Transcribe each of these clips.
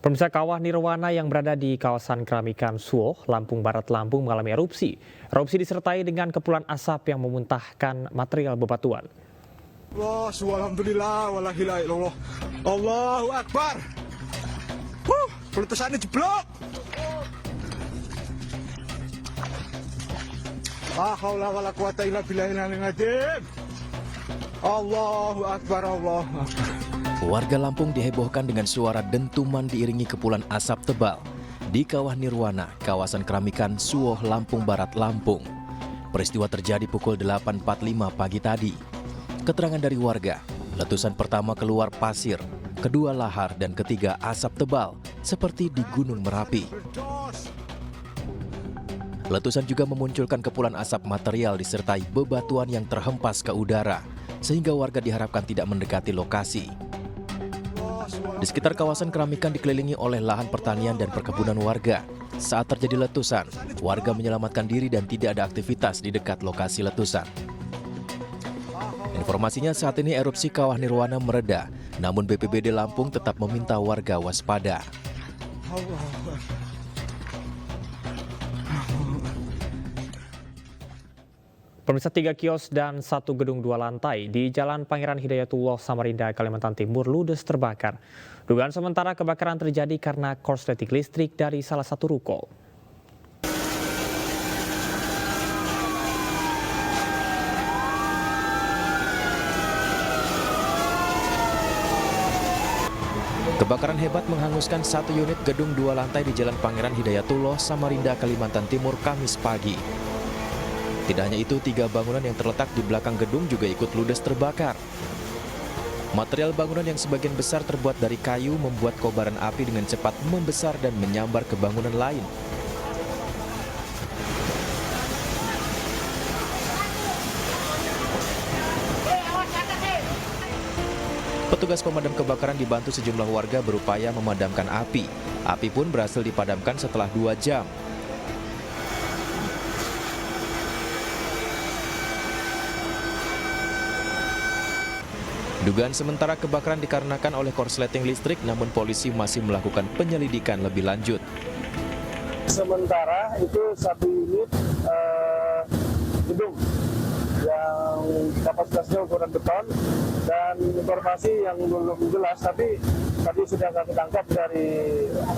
Pemirsa, kawah nirwana yang berada di kawasan Keramikan Suoh, Lampung Barat, Lampung mengalami erupsi. Erupsi disertai dengan kepulan asap yang memuntahkan material bebatuan. Alhamdulillah, walahilailallah. Allahu Akbar. Peletusannya jeblok. La haula wala quwata illa billahil aliyil azim. Allahu Akbar, Allahu Akbar. Warga Lampung dihebohkan dengan suara dentuman diiringi kepulan asap tebal di Kawah Nirwana, kawasan Keramikan Suoh, Lampung Barat, Lampung. Peristiwa terjadi pukul 8.45 pagi tadi. Keterangan dari warga, letusan pertama keluar pasir, kedua lahar, dan ketiga asap tebal seperti di Gunung Merapi. Letusan juga memunculkan kepulan asap material disertai bebatuan yang terhempas ke udara, sehingga warga diharapkan tidak mendekati lokasi. Di sekitar kawasan Keramikan dikelilingi oleh lahan pertanian dan perkebunan warga. Saat terjadi letusan, warga menyelamatkan diri dan tidak ada aktivitas di dekat lokasi letusan. Informasinya saat ini erupsi Kawah Nirwana mereda, namun BPBD Lampung tetap meminta warga waspada. Pemirsa, 3 kios dan 1 gedung 2 lantai di Jalan Pangeran Hidayatullah, Samarinda, Kalimantan Timur ludes terbakar. Dugaan sementara kebakaran terjadi karena korsleting listrik dari salah satu ruko. Kebakaran hebat menghanguskan 1 unit gedung 2 lantai di Jalan Pangeran Hidayatullah, Samarinda, Kalimantan Timur, Kamis pagi. Tidak hanya itu, 3 bangunan yang terletak di belakang gedung juga ikut ludes terbakar. Material bangunan yang sebagian besar terbuat dari kayu membuat kobaran api dengan cepat membesar dan menyambar ke bangunan lain. Petugas pemadam kebakaran dibantu sejumlah warga berupaya memadamkan api. Api pun berhasil dipadamkan setelah 2 jam. Dugaan sementara kebakaran dikarenakan oleh korsleting listrik, namun polisi masih melakukan penyelidikan lebih lanjut. Sementara itu 1 unit gedung yang kapasitasnya ukuran beton, dan informasi yang belum jelas, tapi tadi sudah kami tangkap dari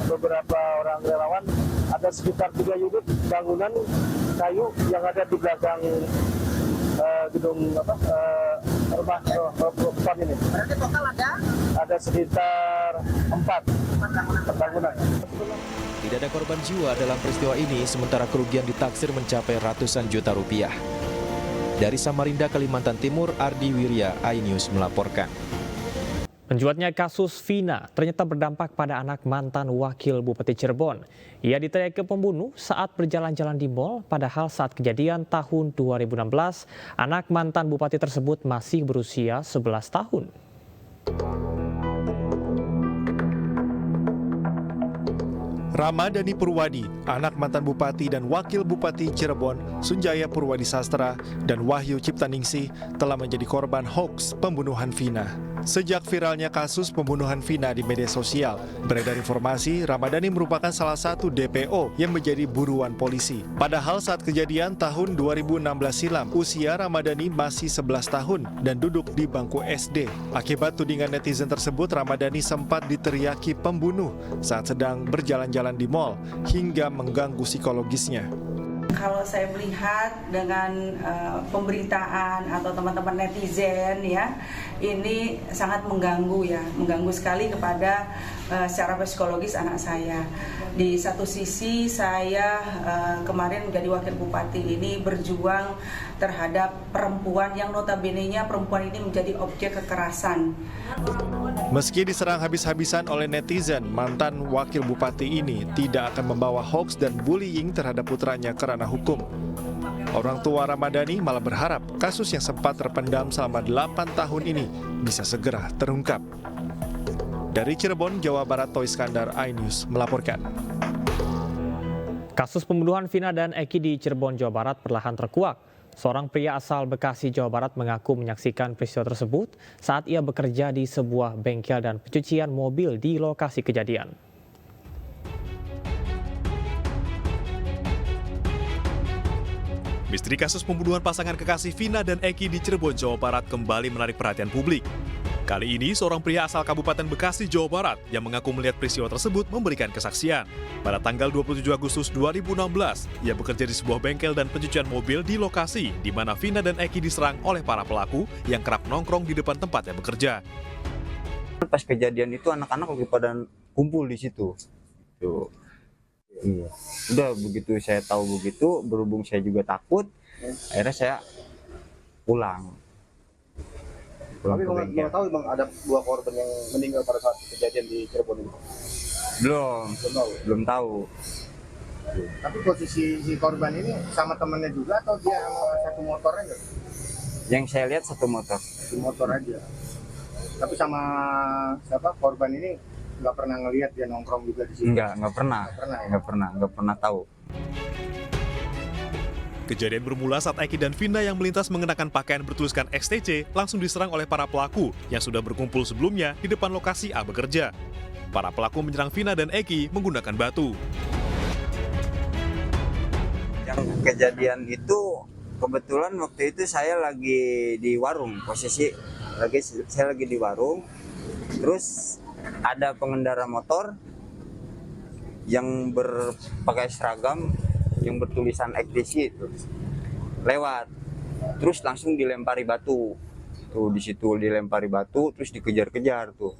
beberapa orang relawan, ada sekitar 3 unit bangunan kayu yang ada di belakang gedung rumah depan ini. Berarti total ada sekitar 4 bangunan. Tidak ada korban jiwa dalam peristiwa ini, sementara kerugian ditaksir mencapai ratusan juta rupiah. Dari Samarinda, Kalimantan Timur, Ardi Wirya, iNews melaporkan. Mencuatnya kasus Vina ternyata berdampak pada anak mantan Wakil Bupati Cirebon. Ia diteriaki pembunuh saat berjalan-jalan di mal, padahal saat kejadian tahun 2016, anak mantan bupati tersebut masih berusia 11 tahun. Ramadhani Purwadi, anak mantan Bupati dan Wakil Bupati Cirebon, Sunjaya Purwadi Sastra, dan Wahyu Ciptaningsih telah menjadi korban hoaks pembunuhan Vina. Sejak viralnya kasus pembunuhan Vina di media sosial, beredar informasi Ramadhani merupakan salah satu DPO yang menjadi buruan polisi. Padahal saat kejadian tahun 2016 silam, usia Ramadhani masih 11 tahun dan duduk di bangku SD. Akibat tudingan netizen tersebut, Ramadhani sempat diteriaki pembunuh saat sedang berjalan-jalan di mal hingga mengganggu psikologisnya. Kalau saya melihat dengan pemberitaan atau teman-teman netizen ya, ini sangat mengganggu sekali kepada secara psikologis anak saya. Di satu sisi saya kemarin menjadi wakil bupati ini berjuang terhadap perempuan yang notabene-nya perempuan ini menjadi objek kekerasan. Meski diserang habis-habisan oleh netizen, mantan wakil bupati ini tidak akan membawa hoaks dan bullying terhadap putranya ke ranah hukum. Orang tua Ramadhani malah berharap kasus yang sempat terpendam selama 8 tahun ini bisa segera terungkap. Dari Cirebon, Jawa Barat, Toy Skandar, iNews melaporkan. Kasus pembunuhan Vina dan Eki di Cirebon, Jawa Barat perlahan terkuak. Seorang pria asal Bekasi, Jawa Barat mengaku menyaksikan peristiwa tersebut saat ia bekerja di sebuah bengkel dan pencucian mobil di lokasi kejadian. Misteri kasus pembunuhan pasangan kekasih Vina dan Eki di Cirebon, Jawa Barat kembali menarik perhatian publik. Kali ini, seorang pria asal Kabupaten Bekasi, Jawa Barat yang mengaku melihat peristiwa tersebut memberikan kesaksian. Pada tanggal 27 Agustus 2016, ia bekerja di sebuah bengkel dan pencucian mobil di lokasi di mana Vina dan Eki diserang oleh para pelaku yang kerap nongkrong di depan tempatnya bekerja. Pas kejadian itu anak-anak lagi pada kumpul di situ. Tuh. Iya. Udah begitu saya tahu begitu, berhubung saya juga takut, akhirnya saya pulang. Tapi mau tahu bang ada 2 korban yang meninggal pada saat kejadian di Cirebon itu? Belum tahu. Tapi posisi si korban ini sama temannya juga atau dia sama satu motor aja? Yang saya lihat satu motor. Satu motor aja. Tapi sama siapa korban ini nggak pernah ngelihat dia nongkrong juga di sini? Nggak pernah tahu. Kejadian bermula saat Eki dan Vina yang melintas mengenakan pakaian bertuliskan XTC langsung diserang oleh para pelaku yang sudah berkumpul sebelumnya di depan lokasi A bekerja. Para pelaku menyerang Vina dan Eki menggunakan batu. Yang kejadian itu kebetulan waktu itu saya lagi di warung, saya lagi di warung, terus ada pengendara motor yang berpakai seragam yang bertulisan XTC itu lewat, terus langsung dilempari batu. Tuh di situ dilempari batu, terus dikejar-kejar tuh.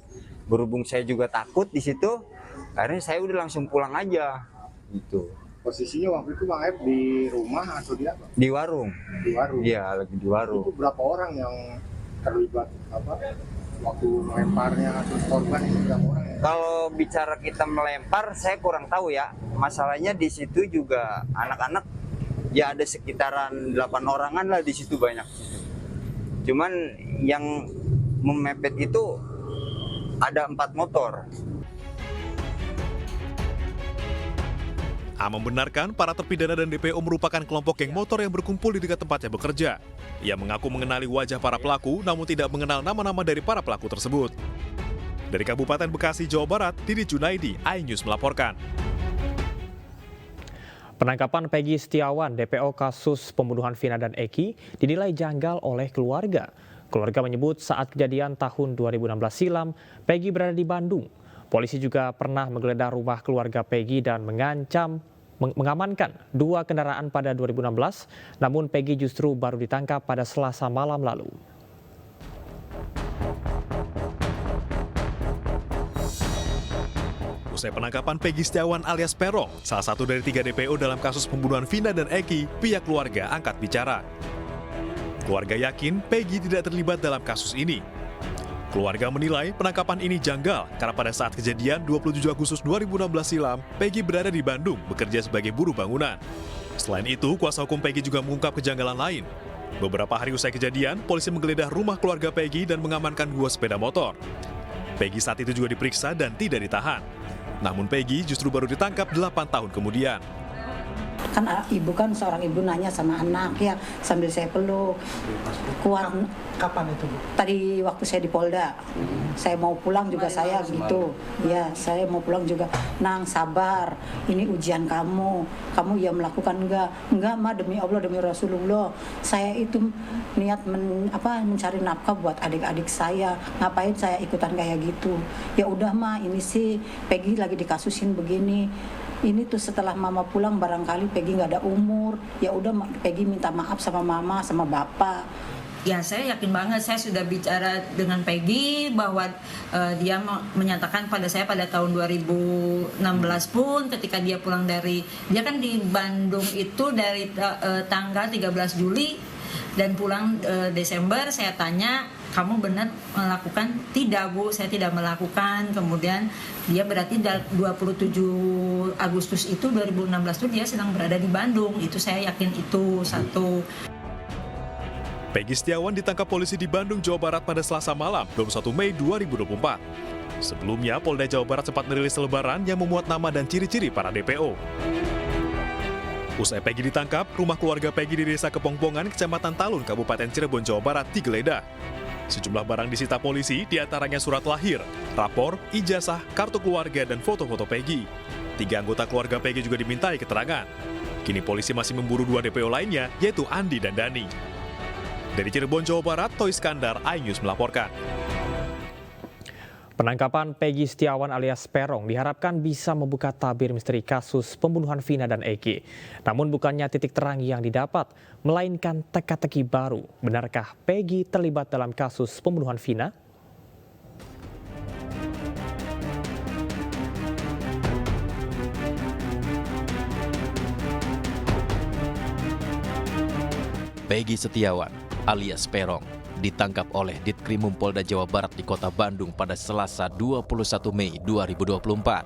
Berhubung saya juga takut di situ, akhirnya saya udah langsung pulang aja gitu. Posisinya waktu itu Bang Aib di rumah atau di apa? Di warung. Di warung. Iya, lagi di warung. Itu berapa orang yang terlibat waktu melemparnya atau korban itu berapa orang ya? Kalau bicara kita melempar, saya kurang tahu ya. Masalahnya di situ juga anak-anak ya ada sekitaran 8 orangan lah di situ banyak. Cuman yang memepet itu ada 4 motor. A membenarkan para terpidana dan DPO merupakan kelompok geng motor yang berkumpul di dekat tempatnya bekerja. Ia mengaku mengenali wajah para pelaku, namun tidak mengenal nama-nama dari para pelaku tersebut. Dari Kabupaten Bekasi, Jawa Barat, Didi Junaidi, iNews melaporkan. Penangkapan Peggy Setiawan, DPO kasus pembunuhan Vina dan Eki, dinilai janggal oleh keluarga. Keluarga menyebut saat kejadian tahun 2016 silam, Peggy berada di Bandung. Polisi juga pernah menggeledah rumah keluarga Peggy dan mengamankan 2 kendaraan pada 2016, namun Peggy justru baru ditangkap pada Selasa malam lalu. Usai penangkapan Peggy Setiawan alias Peron, salah satu dari 3 DPO dalam kasus pembunuhan Vina dan Eki, pihak keluarga angkat bicara. Keluarga yakin Peggy tidak terlibat dalam kasus ini. Keluarga menilai penangkapan ini janggal karena pada saat kejadian 27 Agustus 2016 silam, Peggy berada di Bandung bekerja sebagai buruh bangunan. Selain itu, kuasa hukum Peggy juga mengungkap kejanggalan lain. Beberapa hari usai kejadian, polisi menggeledah rumah keluarga Peggy dan mengamankan 2 sepeda motor. Peggy saat itu juga diperiksa dan tidak ditahan. Namun Peggy justru baru ditangkap 8 tahun kemudian. Kan ibu kan seorang ibu nanya sama anak ya sambil saya peluk. Kuat. Kapan itu Bu? Tadi waktu saya di Polda. Saya mau pulang juga saya gitu. Ya, saya mau pulang juga. Nang sabar. Ini ujian kamu. Kamu ya melakukan enggak? Enggak, Ma, demi Allah demi Rasulullah. Saya itu niat mencari nafkah buat adik-adik saya. Ngapain saya ikutan kayak gitu? Ya udah, Ma, ini sih Peggy lagi dikasusin begini. Ini tuh setelah Mama pulang barangkali Peggy nggak ada umur. Ya udah Peggy minta maaf sama Mama sama Bapak. Ya, saya yakin banget, saya sudah bicara dengan Peggy bahwa dia menyatakan pada saya pada tahun 2016 pun ketika dia pulang dia kan di Bandung itu dari tanggal 13 Juli dan pulang Desember. Saya tanya, kamu benar melakukan? Tidak, Bu, saya tidak melakukan. Kemudian dia berarti 27 Agustus itu 2016 itu dia sedang berada di Bandung. Itu saya yakin itu satu. Peggy Setiawan ditangkap polisi di Bandung, Jawa Barat pada Selasa malam, 21 Mei 2024. Sebelumnya, Polda Jawa Barat sempat merilis selebaran yang memuat nama dan ciri-ciri para DPO. Usai Peggy ditangkap, rumah keluarga Peggy di Desa Kepongpongan, Kecamatan Talun, Kabupaten Cirebon, Jawa Barat digeledah. Sejumlah barang disita polisi, diantaranya surat lahir, rapor, ijazah, kartu keluarga, dan foto-foto Peggy. 3 anggota keluarga Peggy juga dimintai keterangan. Kini polisi masih memburu 2 DPO lainnya, yaitu Andi dan Dani. Dari Cirebon, Jawa Barat, Toy Skandar, iNews melaporkan. Penangkapan Peggy Setiawan alias Peron diharapkan bisa membuka tabir misteri kasus pembunuhan Vina dan Eki. Namun bukannya titik terang yang didapat, melainkan teka-teki baru. Benarkah Peggy terlibat dalam kasus pembunuhan Vina? Peggy Setiawan alias Peron ditangkap oleh Ditkrimum Polda Jawa Barat di Kota Bandung pada Selasa 21 Mei 2024.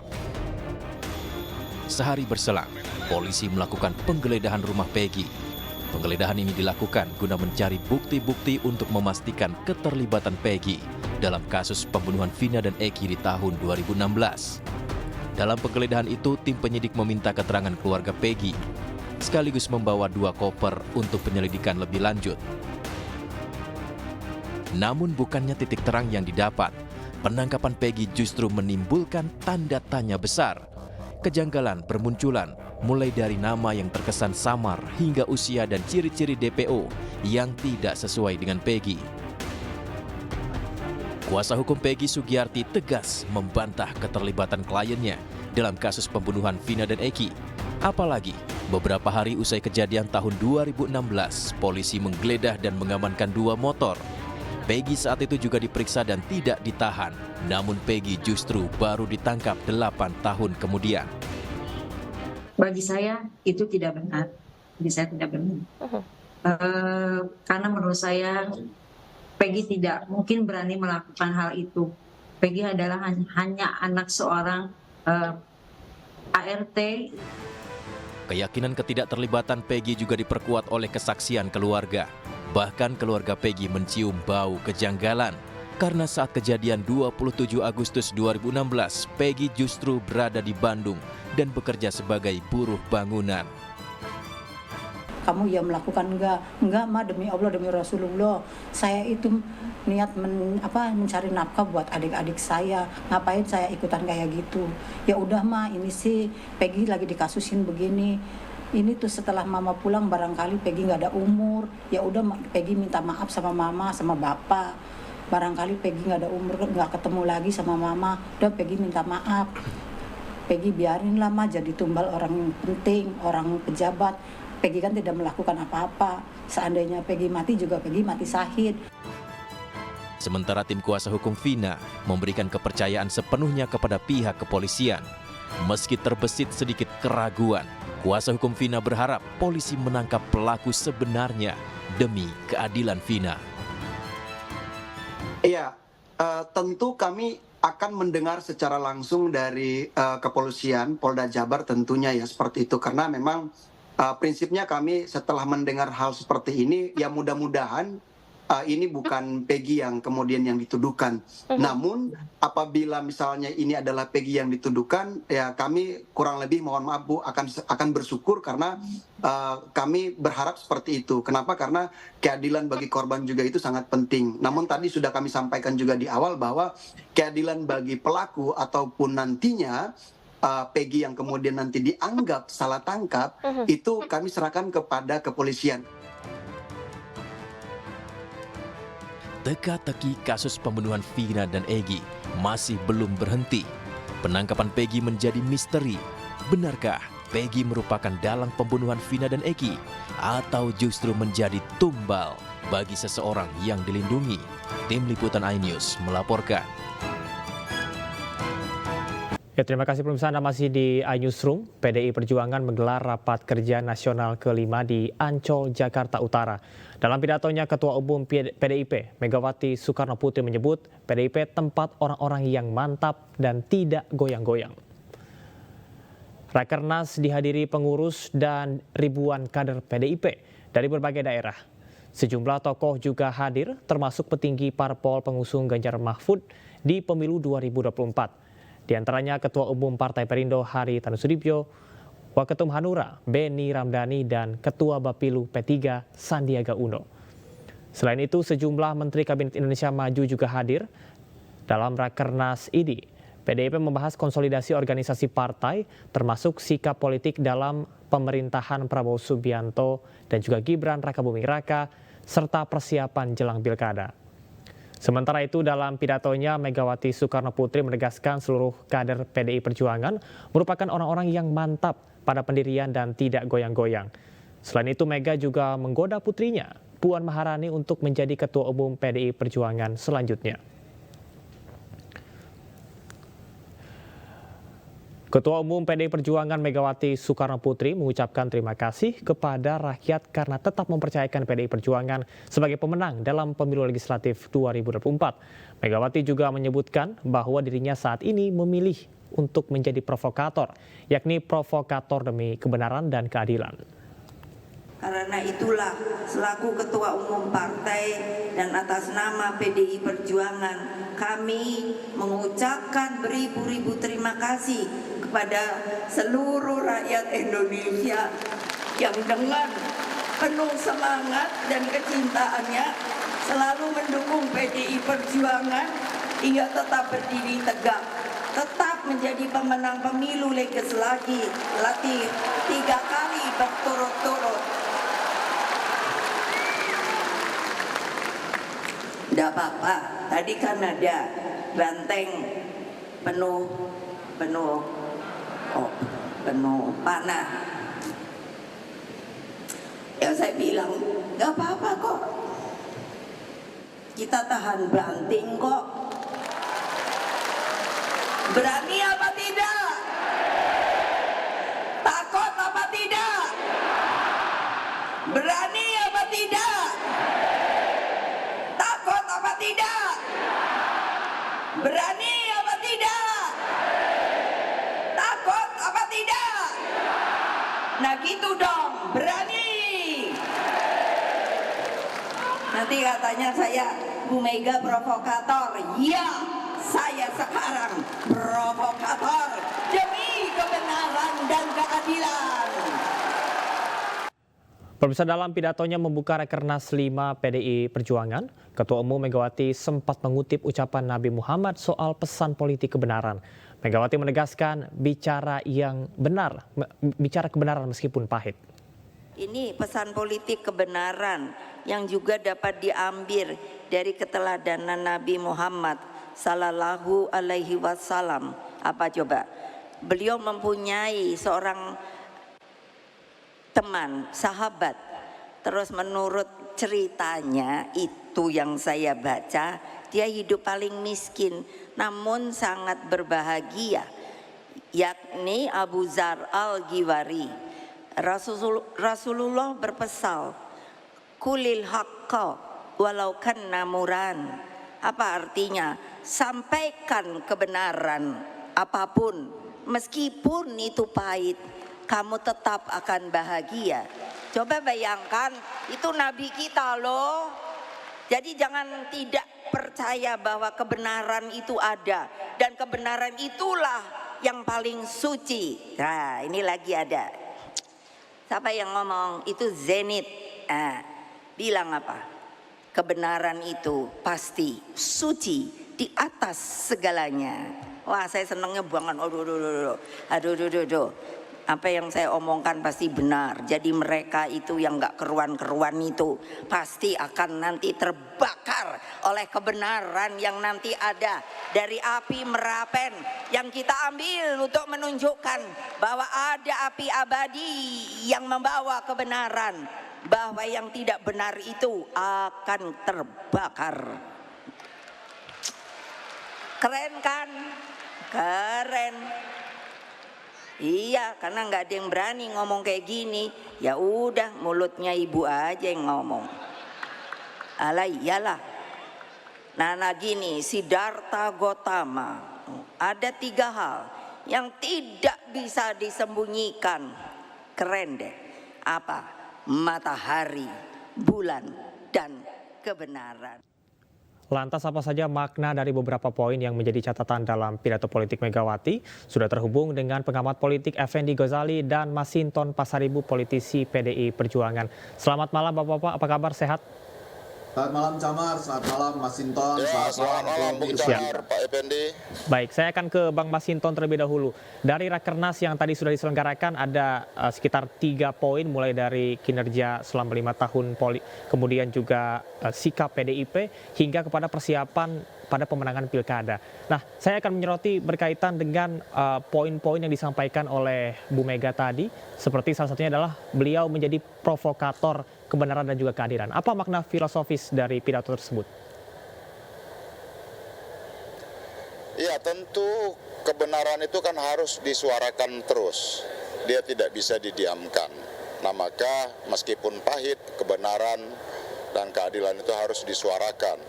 Sehari berselang, polisi melakukan penggeledahan rumah Peggy. Penggeledahan ini dilakukan guna mencari bukti-bukti untuk memastikan keterlibatan Peggy dalam kasus pembunuhan Vina dan Eki di tahun 2016. Dalam penggeledahan itu, tim penyidik meminta keterangan keluarga Peggy, sekaligus membawa 2 koper untuk penyelidikan lebih lanjut. Namun bukannya titik terang yang didapat, penangkapan Peggy justru menimbulkan tanda tanya besar. Kejanggalan bermunculan, mulai dari nama yang terkesan samar hingga usia dan ciri-ciri DPO yang tidak sesuai dengan Peggy. Kuasa hukum Peggy Sugiyarti tegas membantah keterlibatan kliennya dalam kasus pembunuhan Vina dan Eki. Apalagi, beberapa hari usai kejadian tahun 2016, polisi menggeledah dan mengamankan 2 motor. Peggy saat itu juga diperiksa dan tidak ditahan. Namun Peggy justru baru ditangkap 8 tahun kemudian. Bagi saya itu tidak benar. Bagi saya tidak benar. Karena menurut saya Peggy tidak mungkin berani melakukan hal itu. Peggy adalah hanya anak seorang ART. Keyakinan ketidakterlibatan Peggy juga diperkuat oleh kesaksian keluarga. Bahkan keluarga Peggy mencium bau kejanggalan karena saat kejadian 27 Agustus 2016, Peggy justru berada di Bandung dan bekerja sebagai buruh bangunan. Kamu yang melakukan enggak ma, demi Allah demi Rasulullah, saya itu niat mencari nafkah buat adik-adik saya, ngapain saya ikutan kayak gitu. Ya udah ma, ini sih Peggy lagi dikasusin begini. Ini tuh setelah mama pulang barangkali Peggy nggak ada umur, ya udah Peggy minta maaf sama mama sama bapak. Barangkali Peggy nggak ada umur, nggak ketemu lagi sama mama, udah Peggy minta maaf. Peggy biarin lah ma jadi tumbal orang penting, orang pejabat. Peggy kan tidak melakukan apa-apa. Seandainya Peggy mati juga Peggy mati syahid. Sementara tim kuasa hukum Vina memberikan kepercayaan sepenuhnya kepada pihak kepolisian. Meski terbesit sedikit keraguan, kuasa hukum Vina berharap polisi menangkap pelaku sebenarnya demi keadilan Vina. Iya, tentu kami akan mendengar secara langsung dari kepolisian Polda Jabar tentunya ya seperti itu. Karena memang prinsipnya kami setelah mendengar hal seperti ini, ya mudah-mudahan ini bukan Peggy yang kemudian yang dituduhkan. Namun apabila misalnya ini adalah Peggy yang dituduhkan, ya kami kurang lebih mohon maaf Bu akan bersyukur karena kami berharap seperti itu. Kenapa? Karena keadilan bagi korban juga itu sangat penting. Namun tadi sudah kami sampaikan juga di awal bahwa keadilan bagi pelaku ataupun nantinya Peggy yang kemudian nanti dianggap salah tangkap, itu kami serahkan kepada kepolisian. Teka-teki kasus pembunuhan Vina dan Eki masih belum berhenti. Penangkapan Peggy menjadi misteri. Benarkah Peggy merupakan dalang pembunuhan Vina dan Eki? Atau justru menjadi tumbal bagi seseorang yang dilindungi? Tim Liputan iNews melaporkan. Ya, terima kasih pemirsa, Anda masih di iNewsroom. PDI Perjuangan menggelar rapat kerja nasional ke-5 di Ancol, Jakarta Utara. Dalam pidatonya, Ketua Umum PDIP, Megawati Soekarno Putri menyebut PDIP tempat orang-orang yang mantap dan tidak goyang-goyang. Rakernas dihadiri pengurus dan ribuan kader PDIP dari berbagai daerah. Sejumlah tokoh juga hadir, termasuk petinggi parpol pengusung Ganjar Mahfud di pemilu 2024. Di antaranya Ketua Umum Partai Perindo Haritanu Sudibyo, Waketum Hanura Beni Ramdhani, dan Ketua Bapilu P3 Sandiaga Uno. Selain itu, sejumlah Menteri Kabinet Indonesia Maju juga hadir dalam Rakernas ini. PDIP membahas konsolidasi organisasi partai, termasuk sikap politik dalam pemerintahan Prabowo Subianto dan juga Gibran Rakabuming Raka, serta persiapan jelang pilkada. Sementara itu dalam pidatonya Megawati Soekarno Putri menegaskan seluruh kader PDI Perjuangan merupakan orang-orang yang mantap pada pendirian dan tidak goyang-goyang. Selain itu Mega juga menggoda putrinya, Puan Maharani untuk menjadi Ketua Umum PDI Perjuangan selanjutnya. Ketua Umum PDI Perjuangan Megawati Soekarno Putri mengucapkan terima kasih kepada rakyat karena tetap mempercayakan PDI Perjuangan sebagai pemenang dalam pemilu legislatif 2024. Megawati juga menyebutkan bahwa dirinya saat ini memilih untuk menjadi provokator, yakni provokator demi kebenaran dan keadilan. Karena itulah selaku Ketua Umum Partai dan atas nama PDI Perjuangan kami mengucapkan beribu-ribu terima kasih kepada seluruh rakyat Indonesia yang dengan penuh semangat dan kecintaannya selalu mendukung PDI Perjuangan hingga tetap berdiri tegak, tetap menjadi pemenang pemilu legislatif 3 kali berturut-turut. Tidak apa-apa, tadi kan ada banteng penuh panah. Ya saya bilang, nggak apa-apa kok. Kita tahan banting kok. Berani apa tidak? Takut apa tidak? Berani apa tidak? Takut apa tidak? Berani apa tidak? Takut apa tidak? Nah gitu dong, berani. Nanti katanya saya Bu Mega provokator. Ya, saya sekarang provokator demi kebenaran dan keadilan. Pemirsa, dalam pidatonya membuka Rakernas 5 PDI Perjuangan, Ketua Umum Megawati sempat mengutip ucapan Nabi Muhammad soal pesan politik kebenaran. Megawati menegaskan bicara kebenaran meskipun pahit. Ini pesan politik kebenaran yang juga dapat diambil dari keteladanan Nabi Muhammad Sallallahu Alaihi Wasallam. Apa coba? Beliau mempunyai seorang teman, sahabat. Terus menurut ceritanya itu yang saya baca, dia hidup paling miskin namun sangat berbahagia, yakni Abu Dzar Al-Ghifari. Rasulullah berpesan, kulil haqqa walau kanna muran. Apa artinya? Sampaikan kebenaran apapun meskipun itu pahit, kamu tetap akan bahagia. Coba bayangkan, itu Nabi kita loh. Jadi jangan tidak percaya bahwa kebenaran itu ada. Dan kebenaran itulah yang paling suci. Nah ini lagi ada. Siapa yang ngomong? Itu Zenit. Bilang apa? Kebenaran itu pasti suci di atas segalanya. Wah saya senengnya banget. Aduh. Apa yang saya omongkan pasti benar. Jadi mereka itu yang gak keruan-keruan itu pasti akan nanti terbakar oleh kebenaran yang nanti ada dari api Merapen yang kita ambil untuk menunjukkan bahwa ada api abadi yang membawa kebenaran, bahwa yang tidak benar itu akan terbakar. Keren kan? Keren. Iya, karena nggak ada yang berani ngomong kayak gini. Ya udah, mulutnya ibu aja yang ngomong. Alah iyalah. Nah gini, Siddhartha Gautama, ada 3 hal yang tidak bisa disembunyikan. Keren deh. Apa? Matahari, bulan, dan kebenaran. Lantas apa saja makna dari beberapa poin yang menjadi catatan dalam pidato politik Megawati? Sudah terhubung dengan pengamat politik Effendi Ghazali dan Masinton Pasaribu, politisi PDI Perjuangan. Selamat malam Bapak-Bapak, apa kabar, sehat? Selamat malam Camar, selamat malam Mas Sinton, selamat malam Bung Camar, Pak Effendi. Baik, saya akan ke Bang Masinton terlebih dahulu. Dari Rakernas yang tadi sudah diselenggarakan ada sekitar 3 poin, mulai dari kinerja selama 5 tahun, kemudian juga sikap PDIP, hingga kepada persiapan pada pemenangan pilkada. Nah, saya akan menyoroti berkaitan dengan poin-poin yang disampaikan oleh Bu Mega tadi, seperti salah satunya adalah beliau menjadi provokator kebenaran dan juga keadilan. Apa makna filosofis dari pidato tersebut? Ya, tentu kebenaran itu kan harus disuarakan terus. Dia tidak bisa didiamkan. Nah, maka meskipun pahit, kebenaran dan keadilan itu harus disuarakan.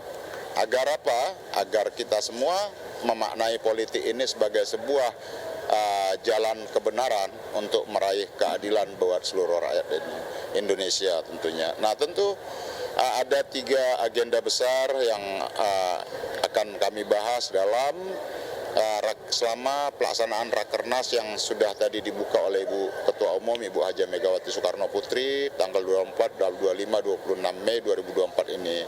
Agar apa? Agar kita semua memaknai politik ini sebagai sebuah jalan kebenaran untuk meraih keadilan buat seluruh rakyat Indonesia tentunya. Nah, tentu ada 3 agenda besar yang akan kami bahas dalam selama pelaksanaan Rakernas yang sudah tadi dibuka oleh Ibu Ketua Umum Ibu Haja Megawati Soekarno Putri tanggal 24, 25, 26 Mei 2024 ini.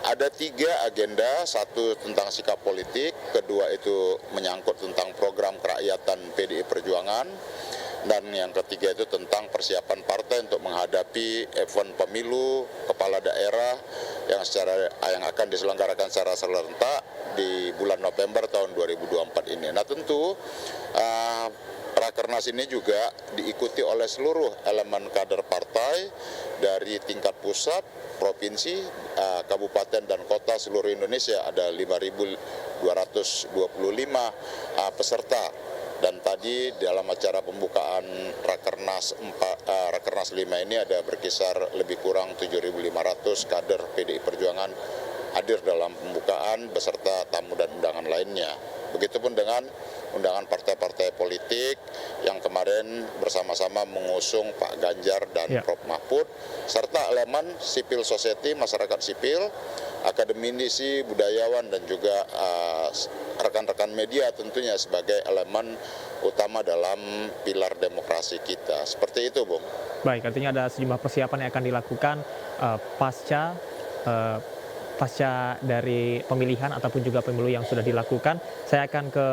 Ada 3 agenda, satu tentang sikap politik, kedua itu menyangkut tentang program kerakyatan PDI Perjuangan, dan yang ketiga itu tentang persiapan partai untuk menghadapi event pemilu kepala daerah yang akan diselenggarakan secara serentak di bulan November tahun 2024 ini. Nah, tentu Rakernas ini juga diikuti oleh seluruh elemen kader partai dari tingkat pusat, provinsi, kabupaten dan kota seluruh Indonesia. Ada 5.225 peserta. Dan tadi dalam acara pembukaan Rakernas 5 ini ada berkisar lebih kurang 7.500 kader PDI Perjuangan hadir dalam pembukaan beserta tamu dan undangan lainnya. Begitupun dengan undangan partai-partai politik yang kemarin bersama-sama mengusung Pak Ganjar dan Prof. Mahfud, serta elemen civil society, masyarakat sipil, akademisi, budayawan, dan juga rekan-rekan media tentunya sebagai elemen utama dalam pilar demokrasi kita. Seperti itu, Bung. Baik, artinya ada sejumlah persiapan yang akan dilakukan pasca dari pemilihan ataupun juga pemilu yang sudah dilakukan. Saya akan ke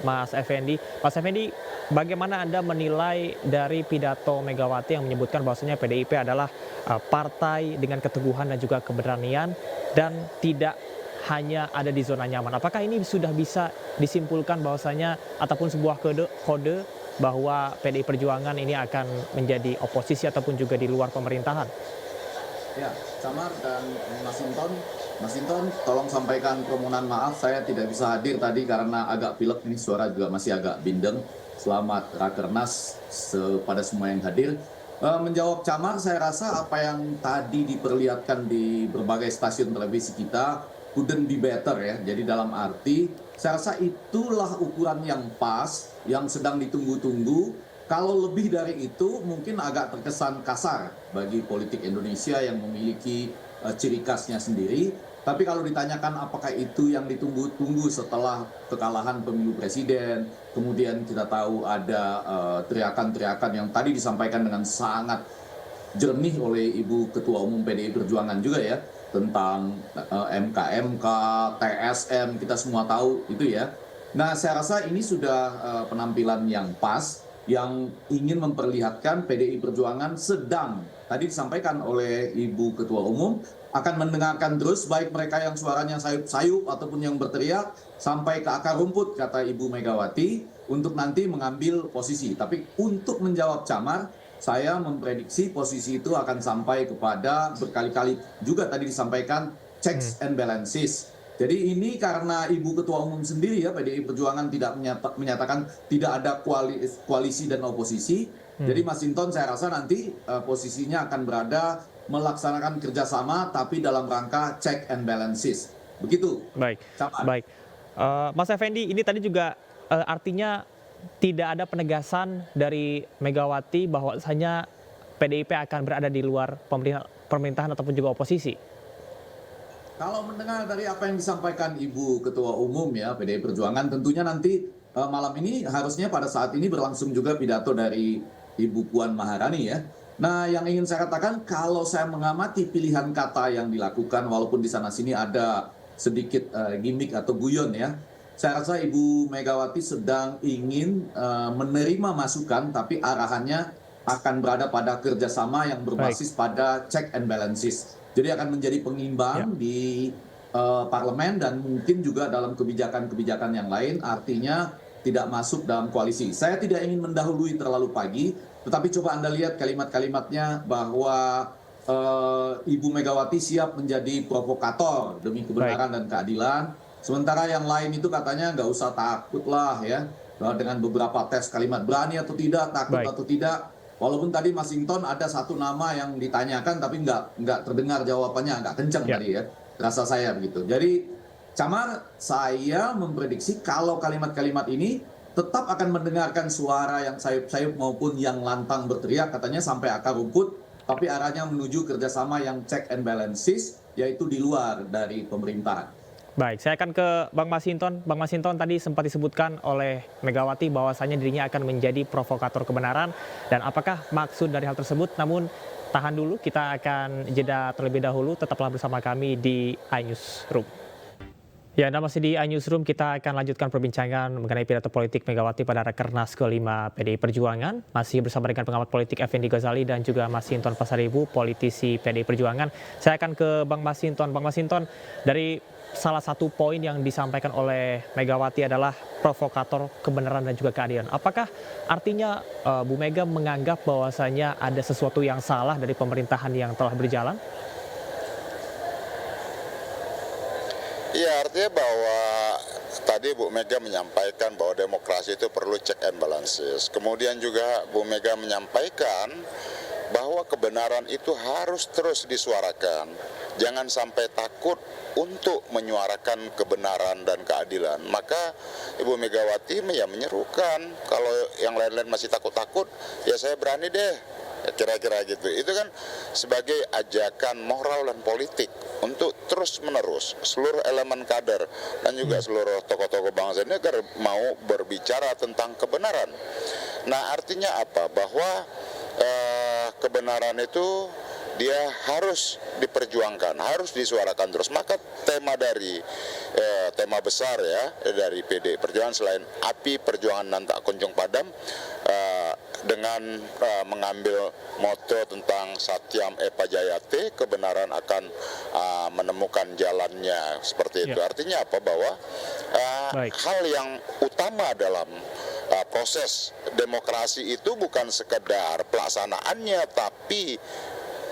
Mas Effendi. Mas Effendi, bagaimana Anda menilai dari pidato Megawati yang menyebutkan bahwasanya PDIP adalah partai dengan keteguhan dan juga keberanian dan tidak hanya ada di zona nyaman. Apakah ini sudah bisa disimpulkan bahwasanya ataupun sebuah kode bahwa PDI Perjuangan ini akan menjadi oposisi ataupun juga di luar pemerintahan? Ya, Camar dan Mas Sinton, tolong sampaikan permohonan maaf saya tidak bisa hadir tadi karena agak pilek, ini suara juga masih agak bindeng. Selamat Rakernas pada semua yang hadir. Menjawab Camar, saya rasa apa yang tadi diperlihatkan di berbagai stasiun televisi kita couldn't be better ya. Jadi dalam arti saya rasa itulah ukuran yang pas, yang sedang ditunggu-tunggu. Kalau lebih dari itu mungkin agak terkesan kasar bagi politik Indonesia yang memiliki ciri khasnya sendiri. Tapi kalau ditanyakan apakah itu yang ditunggu-tunggu setelah kekalahan pemilu presiden, kemudian kita tahu ada teriakan-teriakan yang tadi disampaikan dengan sangat jernih oleh Ibu Ketua Umum PDI Perjuangan juga ya, tentang MK, TSM, kita semua tahu itu ya. Nah, saya rasa ini sudah penampilan yang pas, yang ingin memperlihatkan PDI Perjuangan sedang, tadi disampaikan oleh Ibu Ketua Umum, akan mendengarkan terus baik mereka yang suaranya sayup-sayup ataupun yang berteriak sampai ke akar rumput, kata Ibu Megawati, untuk nanti mengambil posisi. Tapi untuk menjawab Camar, saya memprediksi posisi itu akan sampai kepada berkali-kali juga tadi disampaikan checks and balances. Jadi ini karena Ibu Ketua Umum sendiri ya, PDI Perjuangan tidak menyatakan tidak ada koalisi dan oposisi. Jadi Mas Sinton saya rasa nanti posisinya akan berada melaksanakan kerjasama tapi dalam rangka check and balances. Begitu. Baik, baik. Mas Effendi, ini tadi juga artinya tidak ada penegasan dari Megawati bahwasanya PDIP akan berada di luar pemerintahan ataupun juga oposisi. Kalau mendengar dari apa yang disampaikan Ibu Ketua Umum ya PDI Perjuangan, tentunya nanti malam ini harusnya pada saat ini berlangsung juga pidato dari Ibu Puan Maharani ya. Nah, yang ingin saya katakan, kalau saya mengamati pilihan kata yang dilakukan, walaupun di sana-sini ada sedikit gimmick atau guyon ya, saya rasa Ibu Megawati sedang ingin menerima masukan, tapi arahannya akan berada pada kerjasama yang berbasis pada check and balances. Jadi akan menjadi pengimbang di parlemen dan mungkin juga dalam kebijakan-kebijakan yang lain, artinya tidak masuk dalam koalisi. Saya tidak ingin mendahului terlalu pagi, tetapi coba Anda lihat kalimat-kalimatnya bahwa Ibu Megawati siap menjadi provokator demi kebenaran dan keadilan. Sementara yang lain itu katanya nggak usah takut lah ya, dengan beberapa tes kalimat berani atau tidak, takut atau tidak. Walaupun tadi Mas Hinton ada satu nama yang ditanyakan tapi nggak terdengar jawabannya, nggak kencang tadi ya, rasa saya begitu. Jadi Camar, saya memprediksi kalau kalimat-kalimat ini tetap akan mendengarkan suara yang sayup-sayup maupun yang lantang berteriak, katanya sampai akar rumput, tapi arahnya menuju kerjasama yang check and balances, yaitu di luar dari pemerintahan. Baik, saya akan ke Bang Masinton. Bang Masinton, tadi sempat disebutkan oleh Megawati bahwasanya dirinya akan menjadi provokator kebenaran, dan apakah maksud dari hal tersebut? Namun tahan dulu, kita akan jeda terlebih dahulu, tetaplah bersama kami di iNewsroom. Ya, Anda masih di iNewsroom, kita akan lanjutkan perbincangan mengenai pidato politik Megawati pada Rakernas ke-5 PDI Perjuangan. Masih bersama dengan pengamat politik Effendi Ghazali dan juga Mas Hinton Pasaribu, politisi PDI Perjuangan. Saya akan ke Bang Masinton. Bang Masinton, dari salah satu poin yang disampaikan oleh Megawati adalah provokator kebenaran dan juga keadilan. Apakah artinya Bu Mega menganggap bahwasanya ada sesuatu yang salah dari pemerintahan yang telah berjalan? Iya, artinya bahwa tadi Bu Mega menyampaikan bahwa demokrasi itu perlu check and balances. Kemudian juga Bu Mega menyampaikan bahwa kebenaran itu harus terus disuarakan. Jangan sampai takut untuk menyuarakan kebenaran dan keadilan. Maka Ibu Megawati ya menyerukan, kalau yang lain-lain masih takut-takut, ya saya berani deh. Kira-kira gitu. Itu kan sebagai ajakan moral dan politik untuk terus-menerus seluruh elemen kader dan juga seluruh tokoh-tokoh bangsa ini agar mau berbicara tentang kebenaran. Nah, artinya apa? Bahwa kebenaran itu dia harus diperjuangkan, harus disuarakan terus. Maka tema dari tema besar ya dari PD Perjuangan selain api perjuangan nan tak kunjung padam, dengan mengambil moto tentang Satyam Eva Jayate, kebenaran akan menemukan jalannya, seperti itu. Artinya apa? Bahwa hal yang utama dalam proses demokrasi itu bukan sekedar pelaksanaannya, tapi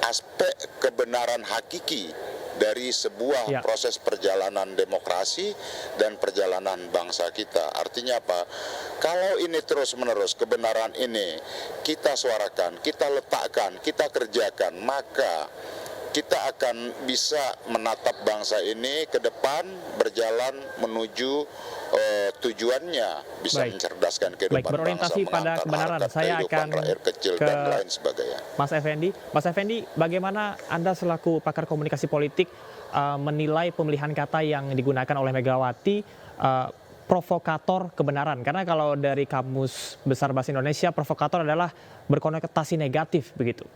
aspek kebenaran hakiki dari sebuah proses perjalanan demokrasi dan perjalanan bangsa kita. Artinya apa? Kalau ini terus-menerus kebenaran ini kita suarakan, kita letakkan, kita kerjakan, maka kita akan bisa menatap bangsa ini ke depan berjalan menuju tujuannya, bisa mencerdaskan kehidupan berorientasi bangsa, pada kebenaran. Saya akan rakyat kecil ke dan lain sebagainya. Mas Effendi. Mas Effendi, bagaimana Anda selaku pakar komunikasi politik menilai pemilihan kata yang digunakan oleh Megawati provokator kebenaran? Karena kalau dari Kamus Besar Bahasa Indonesia, provokator adalah berkonotasi negatif begitu,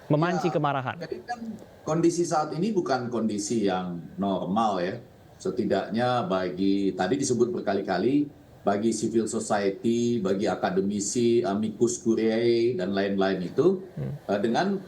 memancing kemarahan. Jadi kan kondisi saat ini bukan kondisi yang normal ya. Setidaknya bagi, tadi disebut berkali-kali, bagi civil society, bagi akademisi, amicus curiae, dan lain-lain itu, dengan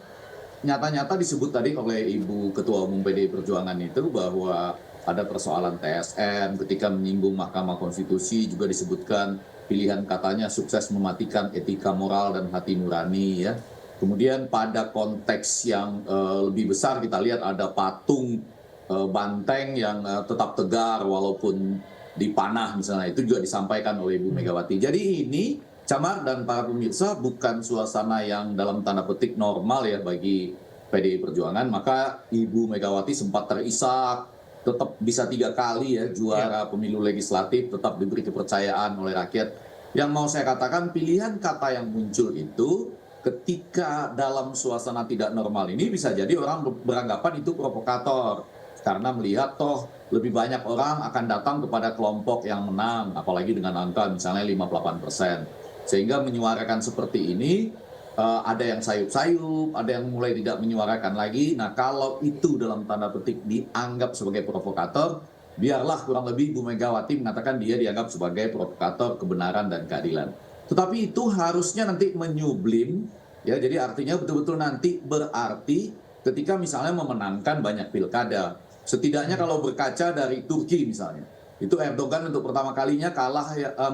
nyata-nyata disebut tadi oleh Ibu Ketua Umum PDI Perjuangan itu bahwa ada persoalan TSN, ketika menyinggung Mahkamah Konstitusi juga disebutkan pilihan katanya sukses mematikan etika moral dan hati nurani ya. Kemudian pada konteks yang lebih besar kita lihat ada patung banteng yang tetap tegar walaupun dipanah misalnya, itu juga disampaikan oleh Ibu Megawati. Jadi ini Camar dan para pemirsa bukan suasana yang dalam tanda petik normal ya bagi PDI Perjuangan. Maka Ibu Megawati sempat terisak, tetap bisa 3 kali ya juara pemilu legislatif, tetap diberi kepercayaan oleh rakyat. Yang mau saya katakan, pilihan kata yang muncul itu ketika dalam suasana tidak normal ini bisa jadi orang beranggapan itu provokator. Karena melihat toh lebih banyak orang akan datang kepada kelompok yang menang, apalagi dengan angka misalnya 58%. Sehingga menyuarakan seperti ini ada yang sayup-sayup, ada yang mulai tidak menyuarakan lagi. Nah, kalau itu dalam tanda petik dianggap sebagai provokator, biarlah kurang lebih Bu Megawati mengatakan dia dianggap sebagai provokator kebenaran dan keadilan. Tetapi itu harusnya nanti menyublim, ya, jadi artinya betul-betul nanti berarti ketika misalnya memenangkan banyak pilkada. Setidaknya kalau berkaca dari Turki misalnya, itu Erdogan untuk pertama kalinya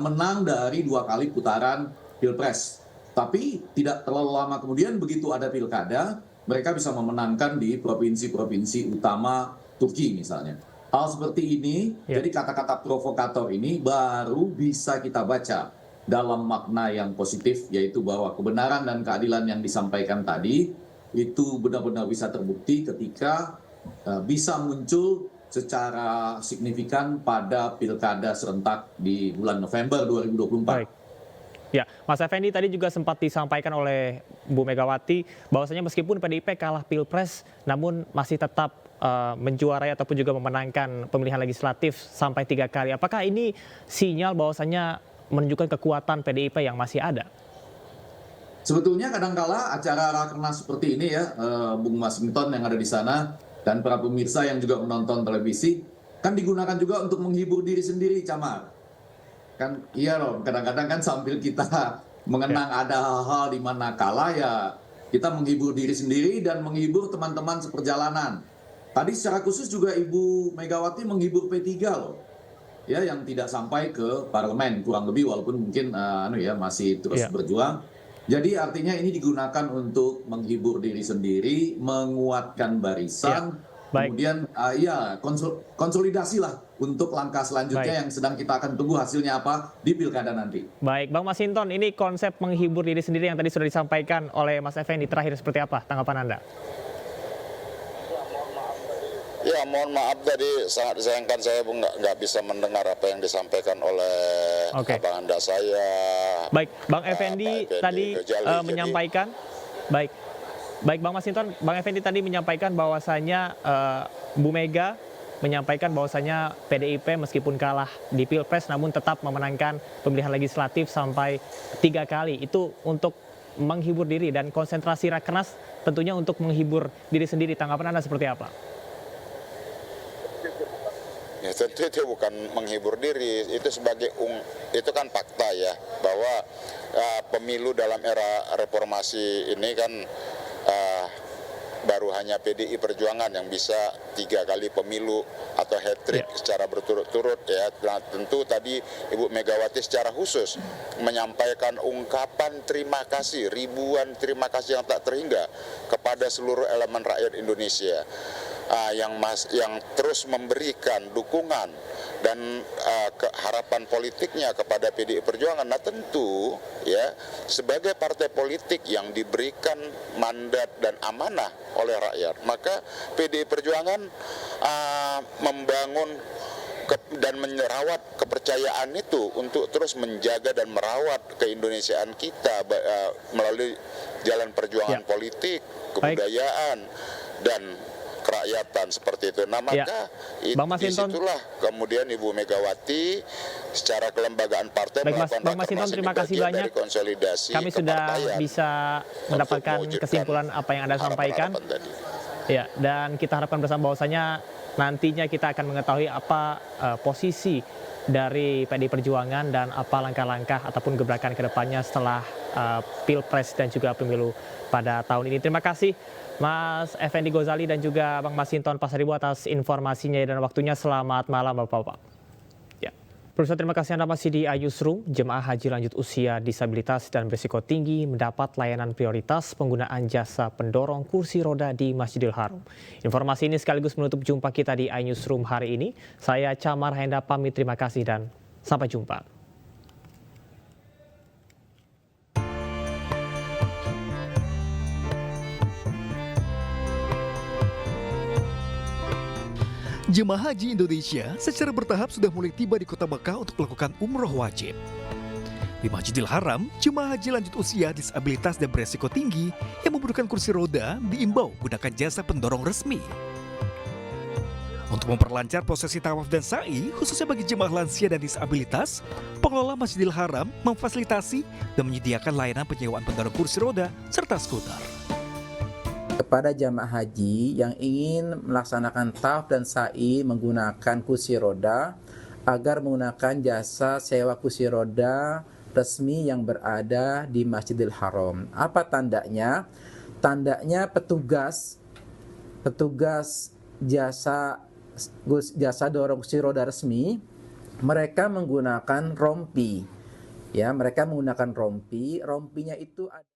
menang dari 2 kali putaran pilpres. Tapi tidak terlalu lama kemudian begitu ada pilkada, mereka bisa memenangkan di provinsi-provinsi utama Turki misalnya. Hal seperti ini, jadi kata-kata provokator ini baru bisa kita baca dalam makna yang positif, yaitu bahwa kebenaran dan keadilan yang disampaikan tadi itu benar-benar bisa terbukti ketika bisa muncul secara signifikan pada pilkada serentak di bulan November 2024. Baik. Ya, Mas Effendi tadi juga sempat disampaikan oleh Bu Megawati bahwasanya meskipun PDIP kalah Pilpres, namun masih tetap menjuarai ataupun juga memenangkan pemilihan legislatif sampai 3 kali. Apakah ini sinyal bahwasanya menunjukkan kekuatan PDIP yang masih ada? Sebetulnya kadangkala acara rakernas seperti ini ya, Bung Masinton yang ada di sana dan para pemirsa yang juga menonton televisi, kan digunakan juga untuk menghibur diri sendiri, Camar. Kan iya loh, kadang-kadang kan sambil kita mengenang ada hal-hal di mana kalah ya kita menghibur diri sendiri dan menghibur teman-teman seperjalanan. Tadi secara khusus juga Ibu Megawati menghibur P3 loh. Ya, yang tidak sampai ke parlemen kurang lebih walaupun mungkin masih terus berjuang. Jadi artinya ini digunakan untuk menghibur diri sendiri, menguatkan barisan. Kemudian konsolidasi lah untuk langkah selanjutnya yang sedang kita akan tunggu hasilnya apa di pilkada nanti. Baik, Bang Masinton, ini konsep menghibur diri sendiri yang tadi sudah disampaikan oleh Mas Effendi, terakhir seperti apa tanggapan Anda? Ya, mohon maaf tadi sangat disayangkan saya nggak bisa mendengar apa yang disampaikan oleh abang anda saya. Baik, Bang Effendi tadi menyampaikan. Baik, Bang Masinton, Bang Effendi tadi menyampaikan bahwasanya Bu Mega menyampaikan bahwasanya PDIP meskipun kalah di Pilpres namun tetap memenangkan pemilihan legislatif sampai 3 kali. Itu untuk menghibur diri dan konsentrasi rakernas tentunya untuk menghibur diri sendiri. Tanggapan Anda seperti apa? Ya, tentu itu bukan menghibur diri, itu sebagai itu kan fakta ya bahwa pemilu dalam era reformasi ini kan baru hanya PDI Perjuangan yang bisa 3 kali pemilu atau hat-trick secara berturut-turut ya. Nah, tentu tadi Ibu Megawati secara khusus menyampaikan ungkapan terima kasih, ribuan terima kasih yang tak terhingga kepada seluruh elemen rakyat Indonesia yang terus memberikan dukungan dan harapan politiknya kepada PDI Perjuangan. Nah, tentu ya sebagai partai politik yang diberikan mandat dan amanah oleh rakyat, maka PDI Perjuangan membangun dan merawat kepercayaan itu untuk terus menjaga dan merawat keindonesiaan kita melalui jalan perjuangan politik, kebudayaan dan kerakyatan seperti itu. Nah, maka disitulah kemudian Ibu Megawati secara kelembagaan partai melakukan Bang Masinton, terima kasih banyak. Kami sudah bisa mendapatkan kesimpulan apa yang Anda sampaikan. Ya, dan kita harapkan bersama bahwasanya nantinya kita akan mengetahui apa posisi dari PDI Perjuangan dan apa langkah-langkah ataupun gebrakan ke depannya setelah Pilpres dan juga pemilu pada tahun ini. Terima kasih Mas Effendi Ghazali dan juga Bang Masinton Pasaribu atas informasinya dan waktunya. Selamat malam Bapak-Bapak. Ya. Pemirsa, terima kasih Anda masih di iNewsroom. Jemaah haji lanjut usia, disabilitas dan berisiko tinggi mendapat layanan prioritas penggunaan jasa pendorong kursi roda di Masjidil Haram. Informasi ini sekaligus menutup jumpa kita di iNewsroom hari ini. Saya Camar Henda pamit, terima kasih dan sampai jumpa. Jemaah Haji Indonesia secara bertahap sudah mulai tiba di Kota Mekah untuk melakukan umroh wajib. Di Masjidil Haram, jemaah haji lanjut usia, disabilitas dan beresiko tinggi yang membutuhkan kursi roda diimbau gunakan jasa pendorong resmi. Untuk memperlancar prosesi tawaf dan sa'i, khususnya bagi jemaah lansia dan disabilitas, pengelola Masjidil Haram memfasilitasi dan menyediakan layanan penyewaan pendorong kursi roda serta skuter. Kepada jamaah haji yang ingin melaksanakan tawaf dan sa'i menggunakan kursi roda, agar menggunakan jasa sewa kursi roda resmi yang berada di Masjidil Haram. Apa tandanya? Tandanya petugas jasa dorong kursi roda resmi, mereka menggunakan rompi. Ya, mereka menggunakan rompi. Rompinya itu ada